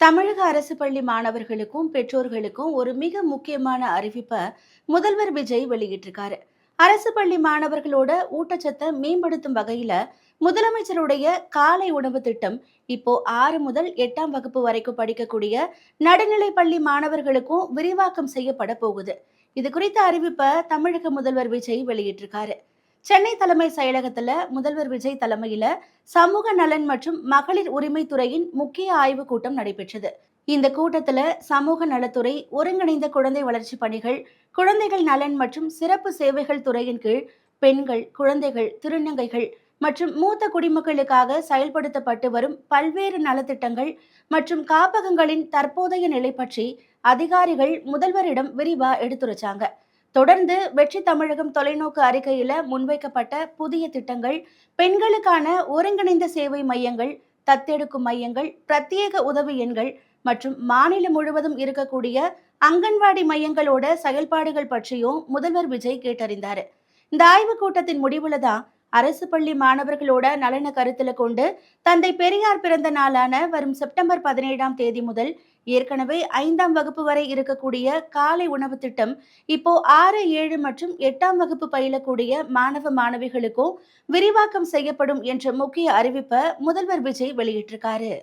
தமிழக அரசு பள்ளி மாணவர்களுக்கும் பெற்றோர்களுக்கும் ஒரு மிக முக்கியமான அறிவிப்பை முதல்வர் விஜய் வெளியிட்டிருக்காரு. அரசு பள்ளி மாணவர்களோட ஊட்டச்சத்தை மேம்படுத்தும் வகையில முதலமைச்சருடைய காலை உணவு திட்டம் இப்போ 6 முதல் 8ஆம் வகுப்பு வரைக்கும் படிக்கக்கூடிய நடுநிலை பள்ளி மாணவர்களுக்கும் விரிவாக்கம் செய்யப்பட போகுது. இது குறித்த அறிவிப்பை தமிழக முதல்வர் விஜய் வெளியிட்டிருக்காரு. சென்னை தலைமை செயலகத்துல முதல்வர் விஜய் தலைமையில சமூக நலன் மற்றும் மகளிர் உரிமைத்துறையின் முக்கிய ஆய்வு கூட்டம் நடைபெற்றது. இந்த கூட்டத்துல சமூக நலத்துறை, ஒருங்கிணைந்த குழந்தை வளர்ச்சி பணிகள், குழந்தைகள் நலன் மற்றும் சிறப்பு சேவைகள் துறையின் கீழ் பெண்கள், குழந்தைகள், திருநங்கைகள் மற்றும் மூத்த குடிமக்களுக்காக செயல்படுத்தப்பட்டு வரும் பல்வேறு நலத்திட்டங்கள் மற்றும் காப்பகங்களின் தற்போதைய நிலை பற்றி அதிகாரிகள் முதல்வரிடம் விரிவா எடுத்துரைச்சாங்க. தொடர்ந்து வெற்றி தமிழகம் தொலைநோக்கு அறிக்கையில முன்வைக்கப்பட்ட புதிய திட்டங்கள், பெண்களுக்கான ஒருங்கிணைந்த சேவை மையங்கள், தத்தெடுக்கும் மையங்கள், பிரத்யேக உதவி எண்கள் மற்றும் மாநிலம் முழுவதும் இருக்கக்கூடிய அங்கன்வாடி மையங்களோட செயல்பாடுகள் பற்றியும் முதல்வர் விஜய் கேட்டறிந்தாரு. இந்த ஆய்வுக் கூட்டத்தின் முடிவுல தான் அரசு பள்ளி மாணவர்களோட நலனை கருத்துல கொண்டு தந்தை பெரியார் பிறந்த நாளான வரும் செப்டம்பர் 17ஆம் தேதி முதல் ஏற்கனவே 5ஆம் வகுப்பு வரை இருக்கக்கூடிய காலை உணவு திட்டம் இப்போ 6, 7 மற்றும் 8ஆம் வகுப்பு பயிலக்கூடிய மாணவ மாணவிகளுக்கும் விரிவாக்கம் செய்யப்படும் என்ற முக்கிய அறிவிப்பை முதல்வர் விஜய் வெளியிட்டிருக்காரு.